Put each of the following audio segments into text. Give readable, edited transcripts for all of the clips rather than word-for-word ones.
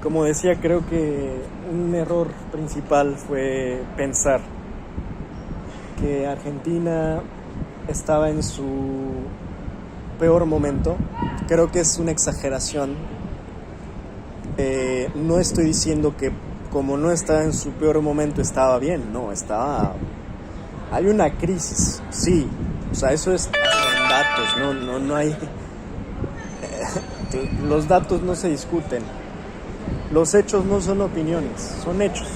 Como decía, creo que un error principal fue pensar que Argentina estaba en su peor momento. Creo que es una exageración. No estoy diciendo que como no estaba en su peor momento estaba bien, no, hay una crisis, sí, o sea, eso es en datos, no hay, los datos no se discuten, los hechos no son opiniones, son hechos.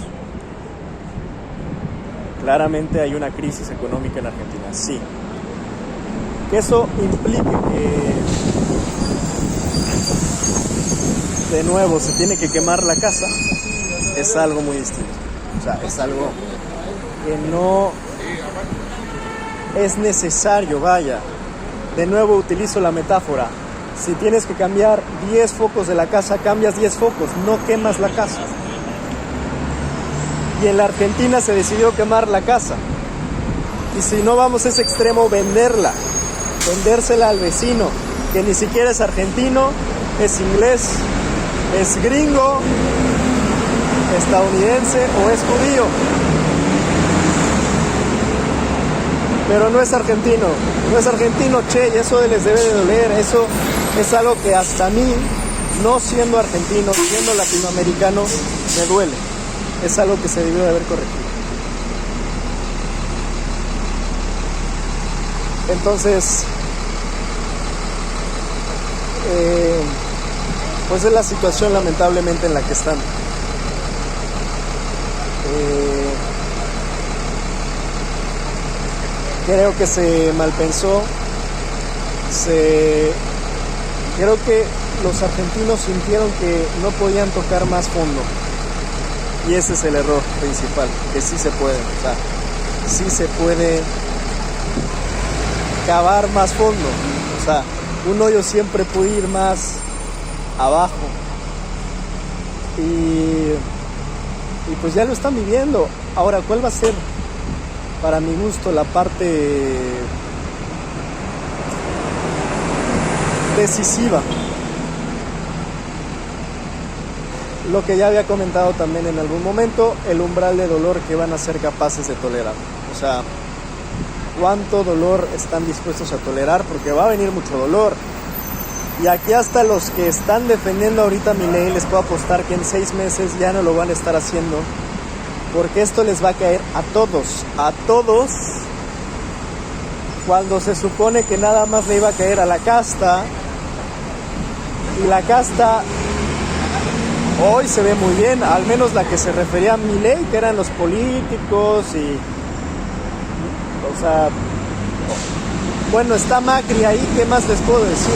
Claramente hay una crisis económica en Argentina, sí. Que eso implique que de nuevo se tiene que quemar la casa, es algo muy distinto. O sea, es algo que no es necesario, vaya. De nuevo utilizo la metáfora. Si tienes que cambiar 10 focos de la casa, cambias 10 focos, no quemas la casa. Y en la Argentina se decidió quemar la casa. Y si no vamos a ese extremo, vendérsela al vecino, que ni siquiera es argentino, es inglés, es gringo, estadounidense o es judío. Pero no es argentino, che, y eso les debe de doler. Eso es algo que hasta a mí, no siendo argentino, siendo latinoamericano, me duele. Es algo que se debió de haber corregido. Entonces, pues es la situación lamentablemente en la que están. Creo que se malpensó. Creo que los argentinos sintieron que no podían tocar más fondo. Y ese es el error principal, que sí se puede, o sea, sí se puede cavar más fondo. O sea, un hoyo siempre puede ir más abajo. Y pues ya lo están viviendo. Ahora, ¿cuál va a ser, para mi gusto, la parte decisiva? Lo que ya había comentado también en algún momento, el umbral de dolor que van a ser capaces de tolerar. O sea, cuánto dolor están dispuestos a tolerar, porque va a venir mucho dolor. Y aquí hasta los que están defendiendo ahorita a Milei, les puedo apostar que en 6 meses ya no lo van a estar haciendo, porque esto les va a caer a todos, cuando se supone que nada más le iba a caer a la casta, y la casta hoy se ve muy bien, al menos la que se refería a Milei, que eran los políticos y, o sea, bueno, está Macri ahí, ¿qué más les puedo decir?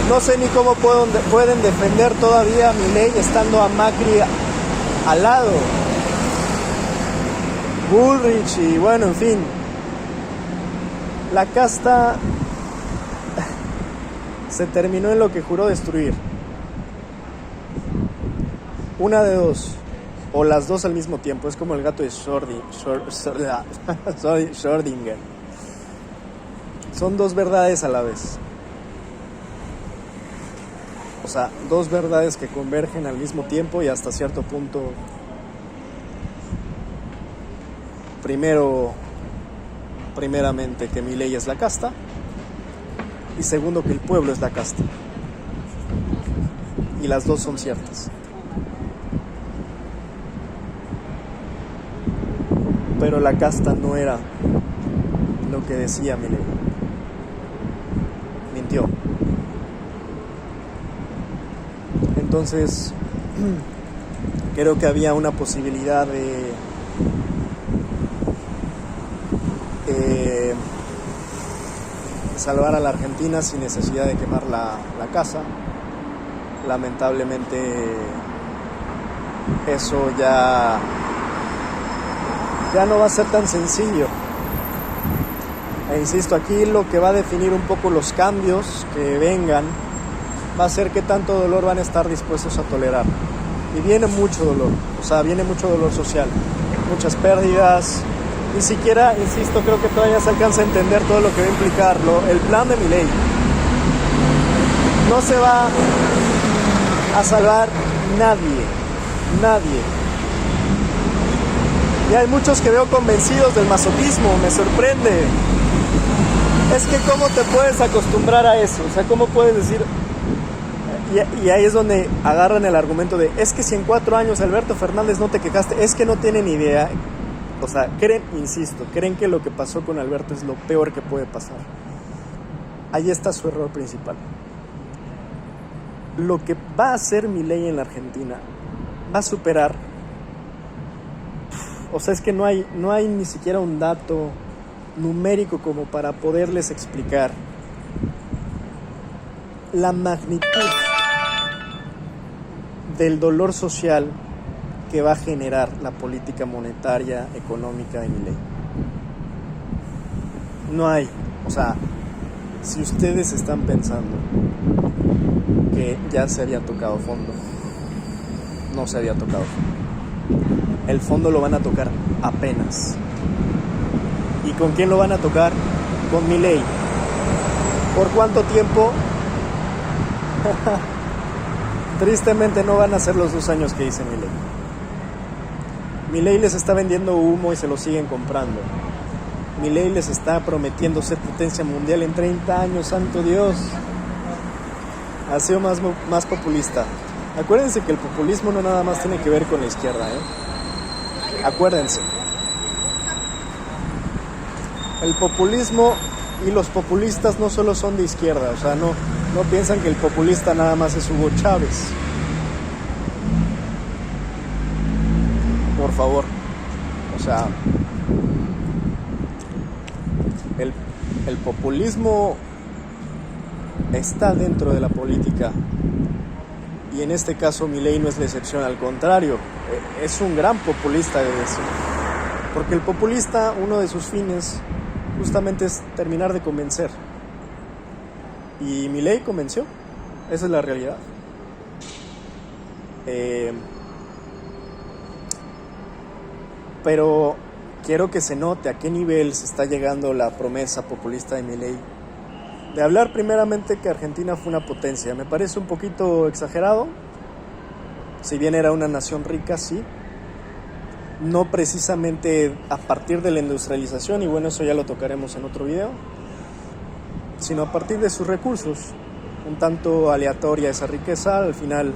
No sé ni cómo pueden defender todavía a Milei estando a Macri al lado. Bullrich y bueno, en fin. La casta se terminó en lo que juró destruir. Una de dos, o las dos al mismo tiempo. Es como el gato de Schrödinger. Son dos verdades a la vez. O sea, dos verdades que convergen al mismo tiempo y hasta cierto punto. Primeramente que Milei es la casta, y segundo que el pueblo es la casta. Y las dos son ciertas. Pero la casta no era lo que decía Milei. Mintió. Entonces, creo que había una posibilidad de salvar a la Argentina sin necesidad de quemar la casa. Lamentablemente eso ya no va a ser tan sencillo. E insisto, aquí lo que va a definir un poco los cambios que vengan va a ser qué tanto dolor van a estar dispuestos a tolerar. Y viene mucho dolor, o sea, viene mucho dolor social, muchas pérdidas. Ni siquiera, insisto, creo que todavía se alcanza a entender todo lo que va a implicar el plan de Milei. No se va a salvar Nadie. Y hay muchos que veo convencidos del masoquismo, me sorprende. Es que ¿cómo te puedes acostumbrar a eso? O sea, ¿cómo puedes decir? Y ahí es donde agarran el argumento de, es que si en 4 años Alberto Fernández no te quejaste, es que no tienen idea. O sea, creen que lo que pasó con Alberto es lo peor que puede pasar. Ahí está su error principal. Lo que va a hacer Milei en la Argentina va a superar. O sea, es que no hay ni siquiera un dato numérico como para poderles explicar la magnitud del dolor social que va a generar la política monetaria, económica de Milei. No hay, o sea, si ustedes están pensando que ya se había tocado fondo, no se había tocado fondo. El fondo lo van a tocar apenas. ¿Y con quién lo van a tocar? Con Milei. ¿Por cuánto tiempo? Tristemente no van a ser los 2 años que dice Milei. Milei les está vendiendo humo y se lo siguen comprando. Milei les está prometiendo ser potencia mundial en 30 años, santo Dios. Ha sido más populista. Acuérdense que el populismo no nada más tiene que ver con la izquierda, Acuérdense. El populismo y los populistas no solo son de izquierda, o sea, no piensan que el populista nada más es Hugo Chávez. Por favor. O sea, el populismo está dentro de la política. Y en este caso Milei no es la excepción, al contrario, es un gran populista de decir. Porque el populista, uno de sus fines justamente es terminar de convencer. Y Milei convenció, esa es la realidad. Pero quiero que se note a qué nivel se está llegando la promesa populista de Milei. De hablar primeramente que Argentina fue una potencia. Me parece un poquito exagerado. Si bien era una nación rica, sí. No precisamente a partir de la industrialización, y bueno, eso ya lo tocaremos en otro video, sino a partir de sus recursos. Un tanto aleatoria esa riqueza, al final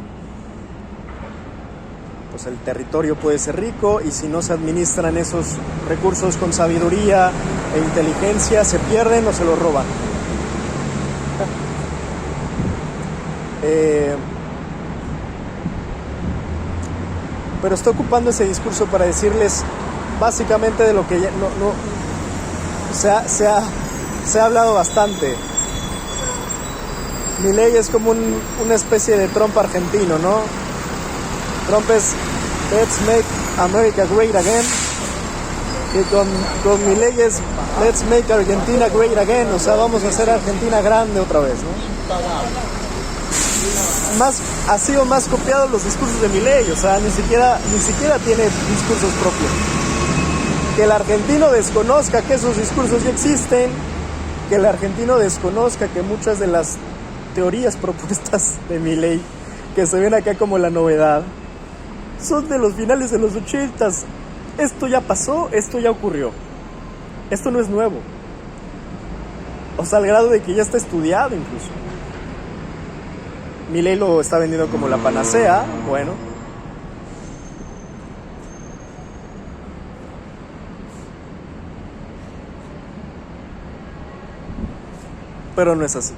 pues el territorio puede ser rico, y si no se administran esos recursos con sabiduría e inteligencia, se pierden o se los roban. Pero está ocupando ese discurso para decirles básicamente de lo que ya se ha hablado bastante. Milei es como una especie de Trump argentino, ¿no? Trump es Let's Make America Great Again, y con Milei es Let's Make Argentina Great Again, o sea, vamos a hacer Argentina grande otra vez, ¿no? Ha sido más copiado los discursos de Milei, o sea, ni siquiera tiene discursos propios. Que el argentino desconozca que esos discursos ya existen, que el argentino desconozca que muchas de las teorías propuestas de Milei, que se ven acá como la novedad, son de los finales de los 80s. Esto ya pasó, esto ya ocurrió. Esto no es nuevo. O sea, al grado de que ya está estudiado incluso. Milei lo está vendiendo como la panacea, bueno. Pero no es así.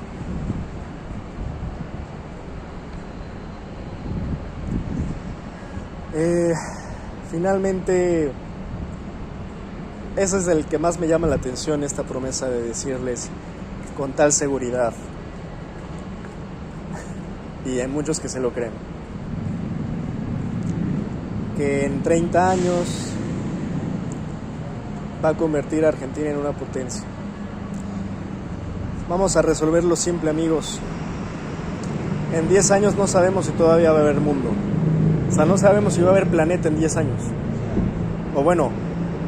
Finalmente, ese es el que más me llama la atención, esta promesa de decirles con tal seguridad. Y hay muchos que se lo creen, que en 30 años va a convertir a Argentina en una potencia. Vamos a resolverlo simple, amigos. En 10 años no sabemos si todavía va a haber mundo. O sea, no sabemos si va a haber planeta en 10 años. O bueno,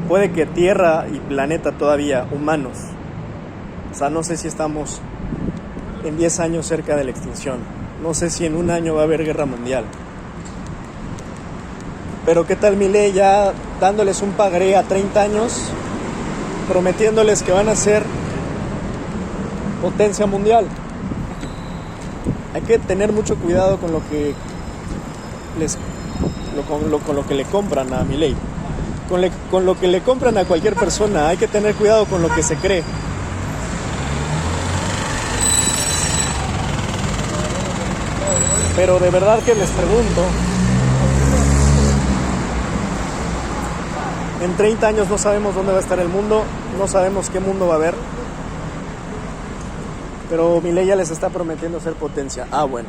puede que Tierra y planeta todavía, humanos. O sea, no sé si estamos en 10 años cerca de la extinción. No sé si en 1 año va a haber guerra mundial. Pero ¿qué tal Milei ya dándoles un pagaré a 30 años, prometiéndoles que van a ser potencia mundial? Hay que tener mucho cuidado con lo que con lo que le compran a Milei, con lo que le compran a cualquier persona. Hay que tener cuidado con lo que se cree. Pero de verdad que les pregunto, en 30 años no sabemos dónde va a estar el mundo, no sabemos qué mundo va a haber, pero Milei ya les está prometiendo ser potencia. Ah, bueno,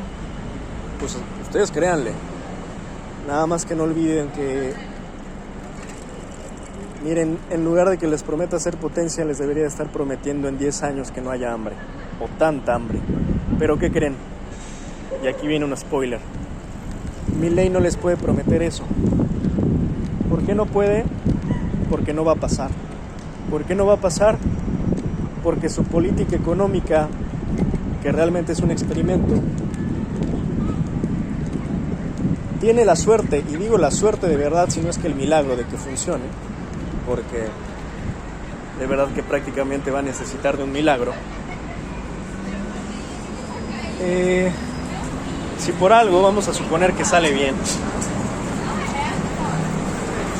pues ustedes créanle. Nada más que no olviden que, miren, en lugar de que les prometa ser potencia, les debería estar prometiendo en 10 años que no haya hambre, o tanta hambre. Pero ¿qué creen? Y aquí viene un spoiler. Milei no les puede prometer eso. ¿Por qué no puede? Porque no va a pasar. ¿Por qué no va a pasar? Porque su política económica, que realmente es un experimento, tiene la suerte, y digo la suerte de verdad, si no es que el milagro de que funcione, porque de verdad que prácticamente va a necesitar de un milagro. Si por algo vamos a suponer que sale bien,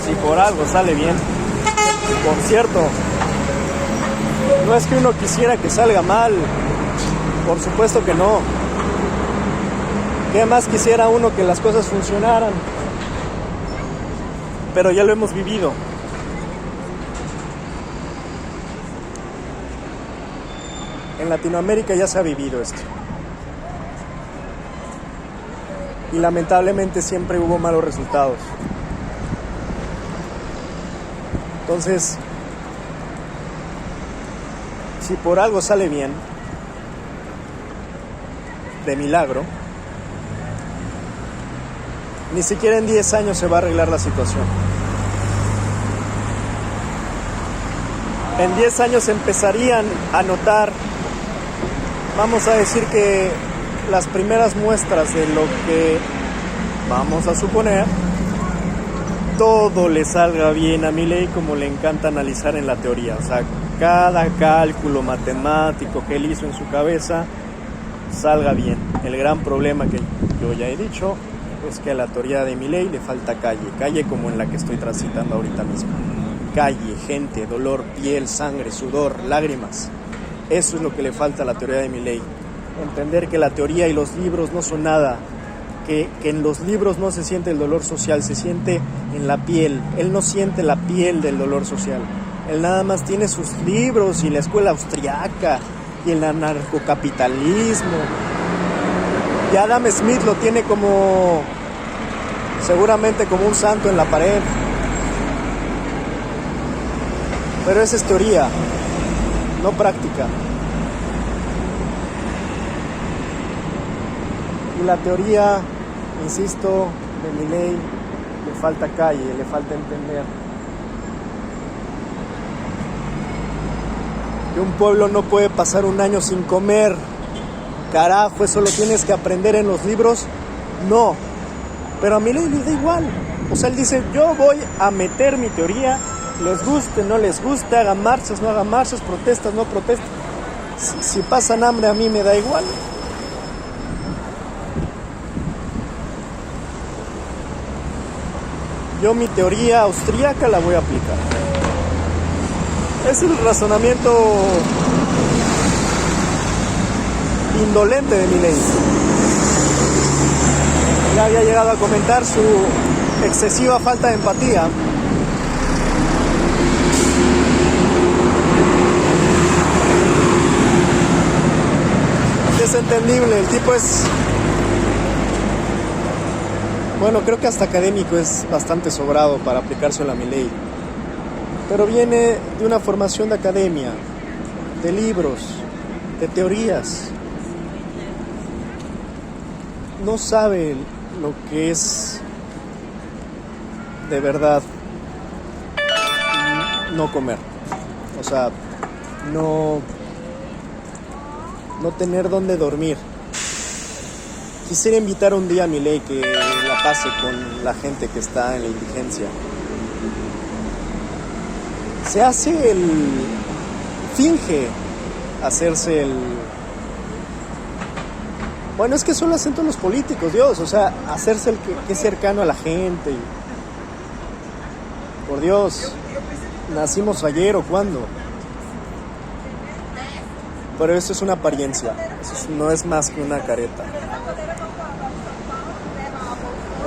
si por algo sale bien, por cierto, no es que uno quisiera que salga mal, por supuesto que no. ¿Qué más quisiera uno que las cosas funcionaran? Pero ya lo hemos vivido. En Latinoamérica ya se ha vivido esto. Y lamentablemente siempre hubo malos resultados. Entonces, si por algo sale bien, de milagro, ni siquiera en 10 años se va a arreglar la situación. En 10 años empezarían a notar, vamos a decir que las primeras muestras de lo que, vamos a suponer, todo le salga bien a Milei, como le encanta analizar en la teoría. O sea, cada cálculo matemático que él hizo en su cabeza salga bien. El gran problema que yo ya he dicho es que a la teoría de Milei le falta calle como en la que estoy transitando ahorita mismo. Calle, gente, dolor, piel, sangre, sudor, lágrimas. Eso es lo que le falta a la teoría de Milei. Entender que la teoría y los libros no son nada, que en los libros no se siente el dolor social, se siente en la piel. Él no siente la piel del dolor social. Él nada más tiene sus libros y la escuela austriaca y el anarcocapitalismo. Y Adam Smith lo tiene como, seguramente como un santo en la pared. Pero esa es teoría, no práctica. Y la teoría, insisto, de Milei le falta calle, le falta entender que un pueblo no puede pasar un año sin comer. Carajo, eso lo tienes que aprender en los libros. No, pero a Milei le da igual. O sea, él dice, yo voy a meter mi teoría, les guste, no les guste, hagan marchas, no hagan marchas, protestas, no protestas. Si pasan hambre a mí me da igual. Yo mi teoría austríaca la voy a aplicar. Es el razonamiento indolente de Milei. Ya había llegado a comentar su excesiva falta de empatía. Es entendible, el tipo es... Bueno, creo que hasta académico es bastante sobrado para aplicárselo a Milei. Pero viene de una formación de academia, de libros, de teorías. No sabe lo que es de verdad no comer. O sea, no tener dónde dormir. Quisiera invitar un día a Milei que la pase con la gente que está en la indigencia. Se hace finge hacerse bueno, es que eso lo hacen todos los políticos, Dios, o sea, hacerse el que es cercano a la gente. Por Dios, nacimos ayer o cuándo. Pero eso es una apariencia, eso no es más que una careta.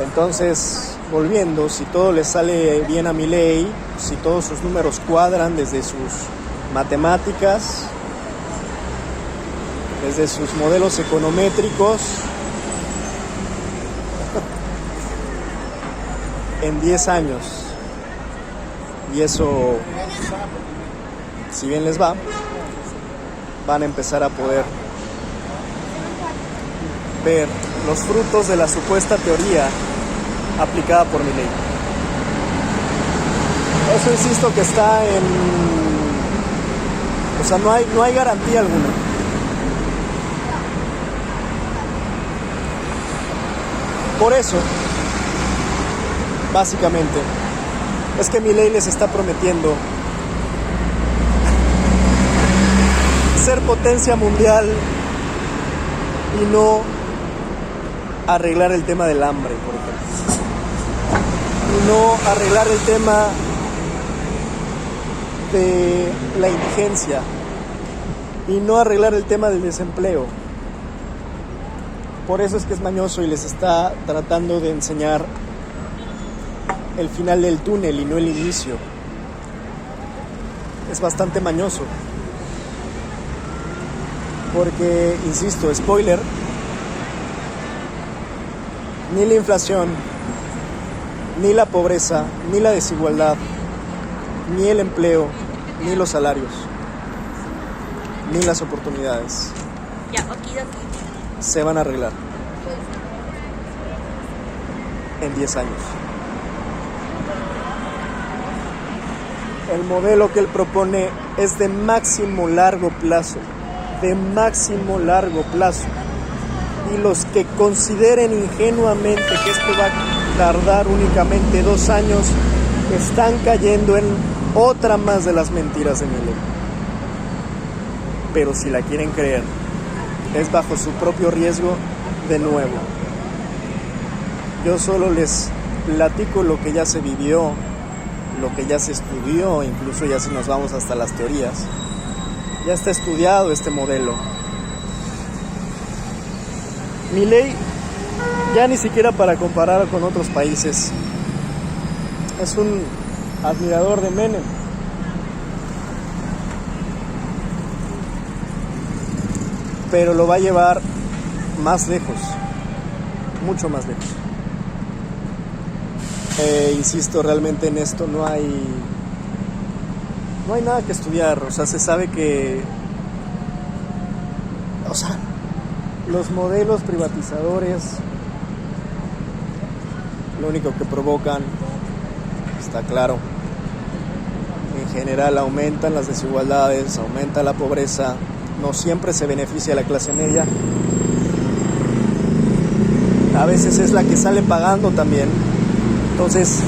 Entonces, volviendo, si todo le sale bien a Milei, si todos sus números cuadran desde sus matemáticas, desde sus modelos econométricos, en 10 años, y eso, si bien les va, van a empezar a poder ver los frutos de la supuesta teoría aplicada por Milei. Eso insisto que está o sea, no hay garantía alguna. Por eso, básicamente, es que Milei les está prometiendo ser potencia mundial y no arreglar el tema del hambre, por ejemplo. Y no arreglar el tema de la indigencia. Y no arreglar el tema del desempleo. Por eso es que es mañoso y les está tratando de enseñar el final del túnel y no el inicio. Es bastante mañoso. Porque, insisto, spoiler, ni la inflación, ni la pobreza, ni la desigualdad, ni el empleo, ni los salarios, ni las oportunidades se van a arreglar en 10 años. El modelo que él propone es de máximo largo plazo, y los que consideren ingenuamente que esto va a tardar únicamente 2 años están cayendo en otra más de las mentiras de Milei. Pero si la quieren creer, es bajo su propio riesgo. De nuevo, yo solo les platico lo que ya se vivió, lo que ya se estudió, incluso ya si nos vamos hasta las teorías, ya está estudiado este modelo. Milei, ya ni siquiera para comparar con otros países, es un admirador de Menem. Pero lo va a llevar más lejos, mucho más lejos. Insisto, realmente en esto no hay nada que estudiar. O sea, se sabe que, o sea, los modelos privatizadores lo único que provocan, está claro, en general aumentan las desigualdades, aumenta la pobreza. No siempre se beneficia a la clase media. A veces es la que sale pagando también. Entonces,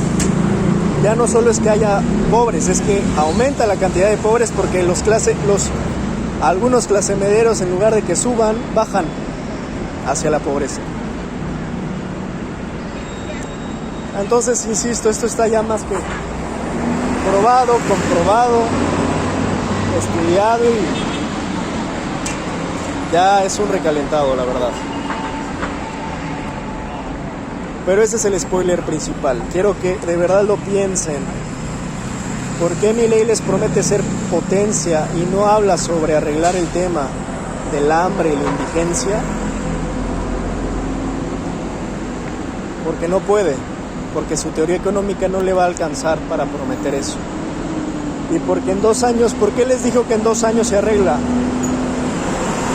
ya no solo es que haya pobres, es que aumenta la cantidad de pobres porque algunos clasemederos, en lugar de que suban, bajan hacia la pobreza. Entonces, insisto, esto está ya más que probado, comprobado, estudiado y ya es un recalentado, la verdad. Pero ese es el spoiler principal. Quiero que de verdad lo piensen. ¿Por qué Milei les promete ser potencia y no habla sobre arreglar el tema del hambre y la indigencia? Porque no puede. Porque su teoría económica no le va a alcanzar para prometer eso. Y porque en 2 años, ¿por qué les dijo que en 2 años se arregla?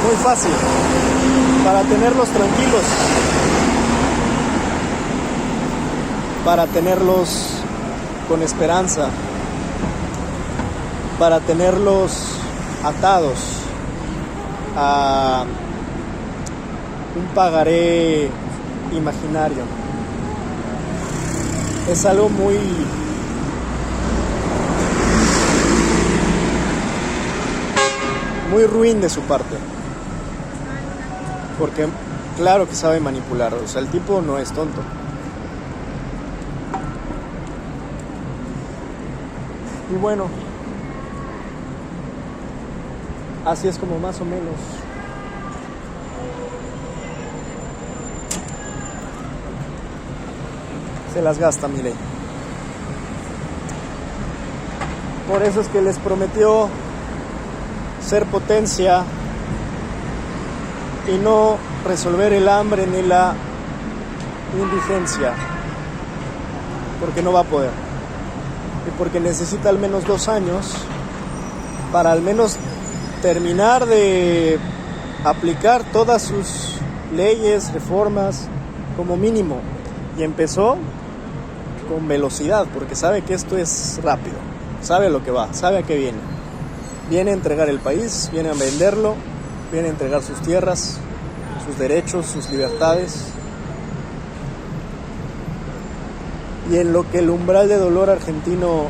Muy fácil, para tenerlos tranquilos, para tenerlos con esperanza, para tenerlos atados a un pagaré imaginario. Es algo muy ruin de su parte, porque claro que sabe manipular, o sea, el tipo no es tonto. Y bueno, así es como más o menos se las gasta Milei. Por eso es que les prometió ser potencia y no resolver el hambre ni la indigencia, porque no va a poder, y porque necesita al menos 2 años para al menos terminar de aplicar todas sus leyes, reformas, como mínimo. Y empezó con velocidad, porque sabe que esto es rápido, sabe a lo que va, sabe a qué viene. Viene a entregar el país, viene a venderlo, viene a entregar sus tierras, sus derechos, sus libertades. Y en lo que el umbral de dolor argentino,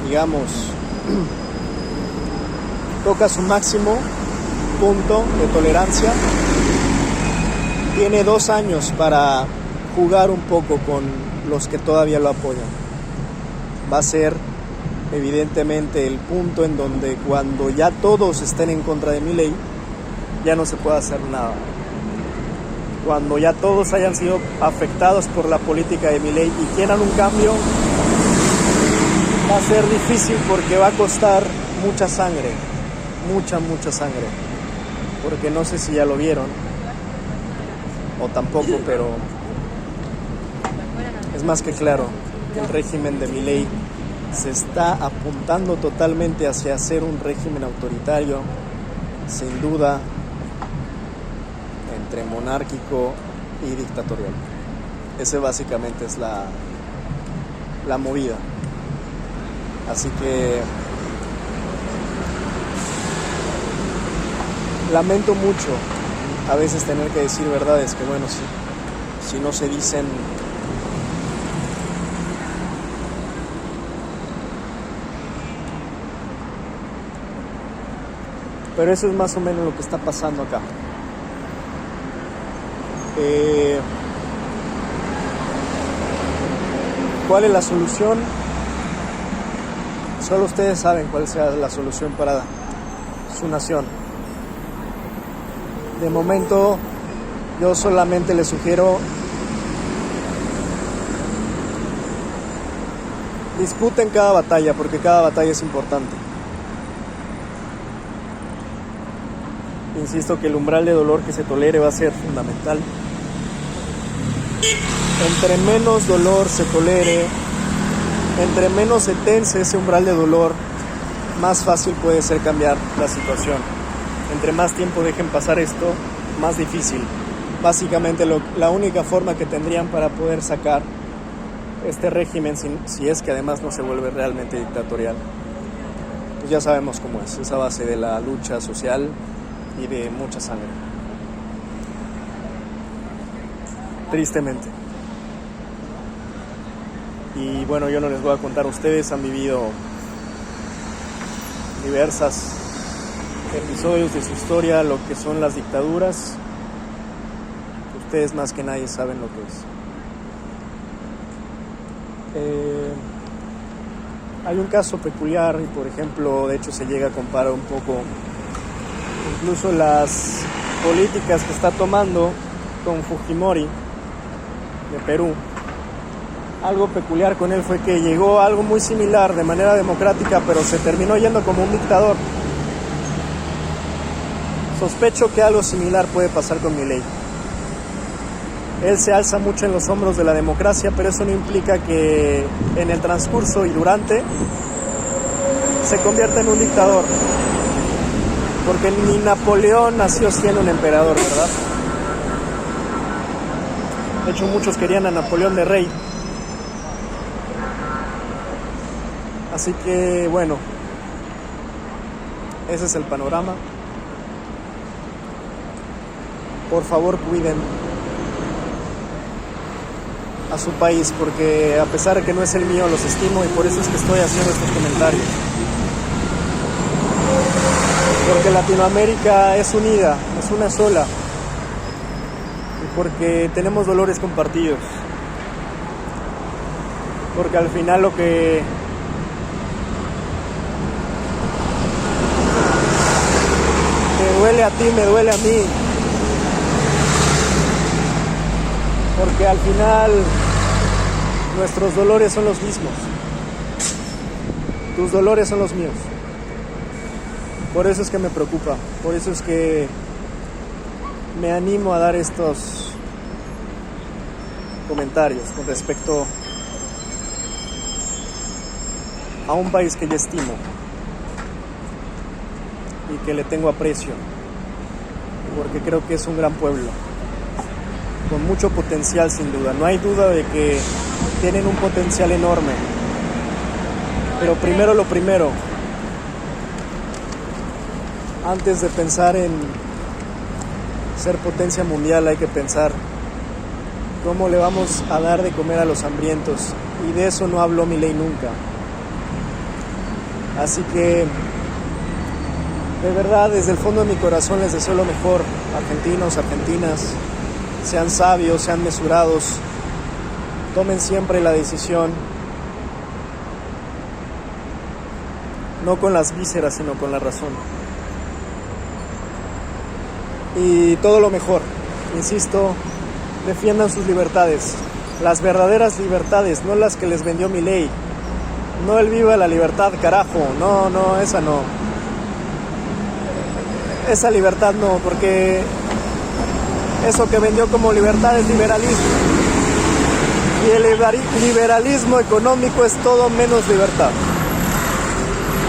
digamos, toca su máximo punto de tolerancia, tiene 2 años para jugar un poco con los que todavía lo apoyan. Va a ser evidentemente el punto en donde cuando ya todos estén en contra de Milei, ya no se puede hacer nada. Cuando ya todos hayan sido afectados por la política de Milei y quieran un cambio, va a ser difícil porque va a costar mucha sangre, mucha sangre. Porque no sé si ya lo vieron o tampoco, pero es más que claro que el régimen de Milei se está apuntando totalmente hacia ser un régimen autoritario, sin duda, entre monárquico y dictatorial. Ese básicamente es la movida. Así que lamento mucho a veces tener que decir verdades que, bueno, si no se dicen, pero eso es más o menos lo que está pasando acá. ¿Cuál es la solución? Solo ustedes saben cuál sea la solución para su nación. De momento, yo solamente les sugiero: disputen cada batalla, porque cada batalla es importante. Insisto que el umbral de dolor que se tolere va a ser fundamental. Entre menos dolor se tolere, entre menos se tense ese umbral de dolor, más fácil puede ser cambiar la situación. Entre más tiempo dejen pasar esto, más difícil. Básicamente la única forma que tendrían para poder sacar este régimen, si es que además no se vuelve realmente dictatorial, pues ya sabemos cómo es a base de la lucha social y de mucha sangre. Tristemente. Y bueno, yo no les voy a contar, ustedes han vivido diversas episodios de su historia, lo que son las dictaduras. Ustedes más que nadie saben lo que es. Hay un caso peculiar y, por ejemplo, de hecho se llega a comparar un poco incluso las políticas que está tomando con Fujimori de Perú. Algo peculiar con él fue que llegó a algo muy similar de manera democrática, pero se terminó yendo como un dictador. Sospecho que algo similar puede pasar con Milei. Él se alza mucho en los hombros de la democracia, pero eso no implica que en el transcurso y durante se convierta en un dictador. Porque ni Napoleón nació siendo un emperador, ¿verdad? De hecho, muchos querían a Napoleón de rey. Así que, bueno, ese es el panorama. por favor cuiden a su país, porque a pesar de que no es el mío, los estimo y por eso es que estoy haciendo estos comentarios. Porque Latinoamérica es unida, es una sola, y porque tenemos dolores compartidos, porque al final lo que te duele a ti me duele a mí, porque al final nuestros dolores son los mismos, tus dolores son los míos. Por eso es que me preocupa, por eso es que me animo a dar estos comentarios con respecto a un país que yo estimo y que le tengo aprecio, porque creo que es un gran pueblo, con mucho potencial sin duda. No hay duda de que tienen un potencial enorme, pero primero lo primero. Antes de pensar en ser potencia mundial hay que pensar cómo le vamos a dar de comer a los hambrientos, y de eso no habló Milei nunca. Así que de verdad, desde el fondo de mi corazón les deseo lo mejor. Argentinos, argentinas, sean sabios, sean mesurados, tomen siempre la decisión, no con las vísceras sino con la razón. Y todo lo mejor, insisto, defiendan sus libertades, las verdaderas libertades, no las que les vendió Milei. No el viva la libertad, carajo, no, esa no. Esa libertad no, porque eso que vendió como libertad es liberalismo. Y el liberalismo económico es todo menos libertad.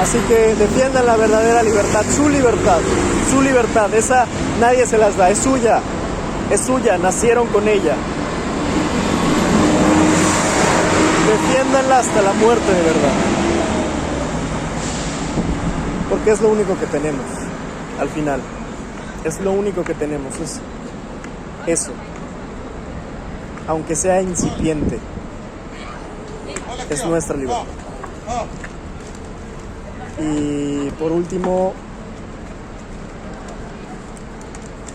Así que defiendan la verdadera libertad, su libertad, esa nadie se las da, es suya, nacieron con ella. Defiéndanla hasta la muerte, de verdad. Porque es lo único que tenemos, al final. Es lo único que tenemos, es eso. Aunque sea incipiente, es nuestra libertad. Y por último,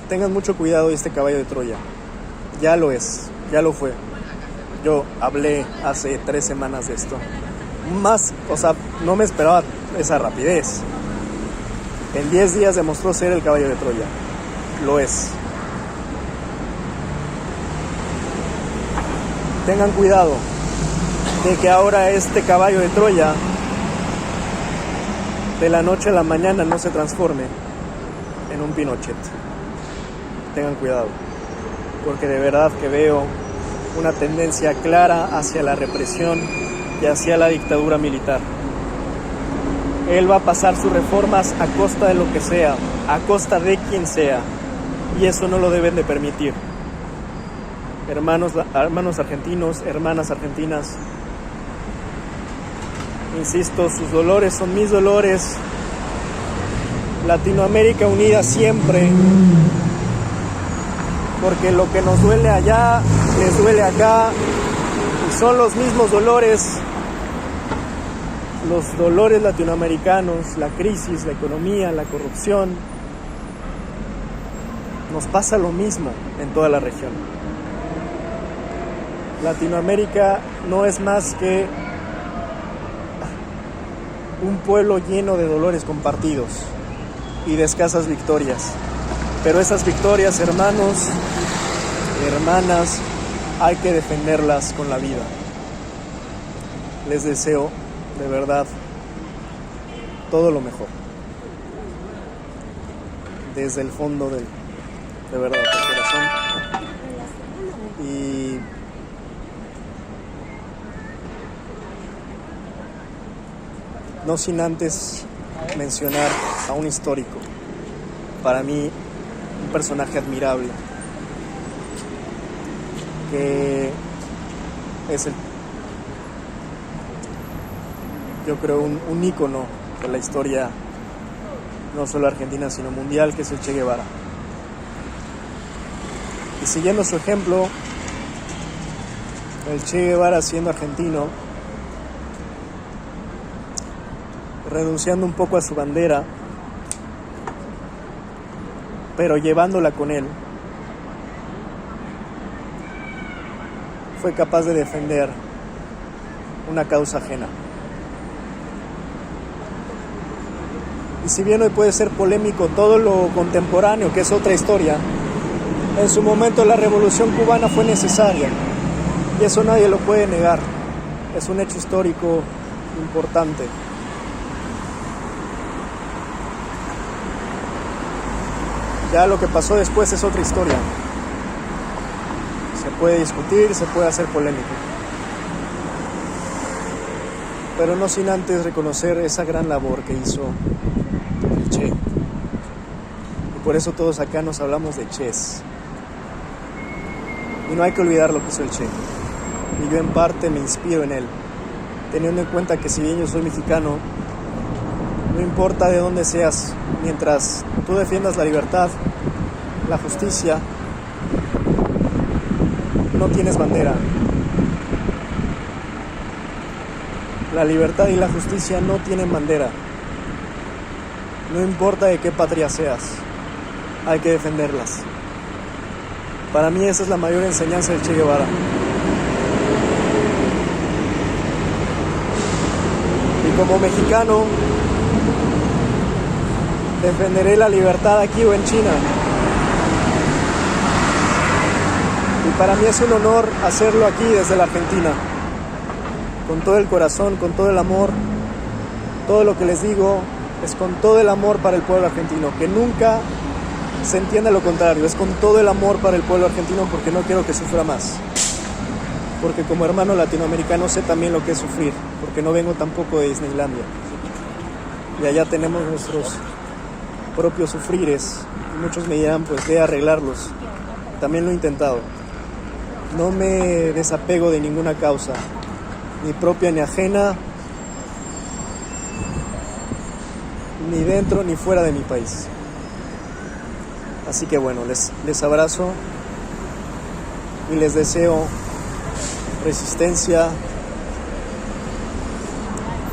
tengan mucho cuidado de este caballo de Troya. Ya lo es, ya lo fue. Yo hablé hace 3 semanas de esto. No me esperaba esa rapidez. En 10 días demostró ser el caballo de Troya. Lo es. Tengan cuidado de que ahora este caballo de Troya de la noche a la mañana no se transforme en un Pinochet. Tengan cuidado, porque de verdad que veo una tendencia clara hacia la represión y hacia la dictadura militar. Él va a pasar sus reformas a costa de lo que sea, a costa de quien sea, y eso no lo deben de permitir. Hermanos argentinos, hermanas argentinas, insisto, sus dolores son mis dolores. Latinoamérica unida siempre, porque lo que nos duele allá, les duele acá, y son los mismos dolores, los dolores latinoamericanos, la crisis, la economía, la corrupción. Nos pasa lo mismo en toda la región. Latinoamérica no es más que un pueblo lleno de dolores compartidos y de escasas victorias. Pero esas victorias, hermanos, hermanas, hay que defenderlas con la vida. Les deseo, de verdad, todo lo mejor. Desde el fondo de verdad, del corazón. Y no sin antes mencionar a un histórico, para mí un personaje admirable, que es yo creo un ícono de la historia no solo argentina sino mundial, que es el Che Guevara. Y siguiendo su ejemplo, el Che Guevara, siendo argentino, renunciando un poco a su bandera, pero llevándola con él, fue capaz de defender una causa ajena. Y si bien hoy puede ser polémico todo lo contemporáneo, que es otra historia, en su momento la revolución cubana fue necesaria, y eso nadie lo puede negar. Es un hecho histórico importante. Ya lo que pasó después es otra historia. Se puede discutir, se puede hacer polémico, pero no sin antes reconocer esa gran labor que hizo el Che. Y por eso todos acá nos hablamos de Ches. Y no hay que olvidar lo que hizo el Che. Y yo en parte me inspiro en él, teniendo en cuenta que si bien yo soy mexicano, no importa de dónde seas, mientras tú defiendas la libertad, la justicia, no tienes bandera. La libertad y la justicia no tienen bandera. No importa de qué patria seas, hay que defenderlas. Para mí esa es la mayor enseñanza del Che Guevara. Y como mexicano, defenderé la libertad aquí o en China. Y para mí es un honor hacerlo aquí desde la Argentina. Con todo el corazón, con todo el amor. Todo lo que les digo es con todo el amor para el pueblo argentino. Que nunca se entienda lo contrario. Es con todo el amor para el pueblo argentino, porque no quiero que sufra más. Porque como hermano latinoamericano sé también lo que es sufrir. Porque no vengo tampoco de Disneylandia. Y allá tenemos nuestros propios sufrires. Y muchos me dirán, pues ve a arreglarlos. También lo he intentado. No me desapego de ninguna causa, ni propia ni ajena, ni dentro ni fuera de mi país. Así que bueno, les abrazo y les deseo resistencia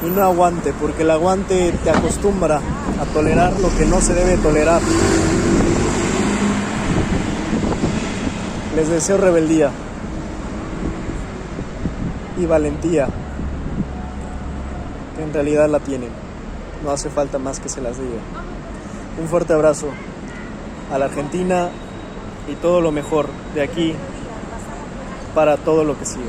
y no aguante, porque el aguante te acostumbra a tolerar lo que no se debe tolerar. Les deseo rebeldía y valentía, que en realidad la tienen. No hace falta más que se las diga. Un fuerte abrazo a la Argentina y todo lo mejor de aquí para todo lo que sigue.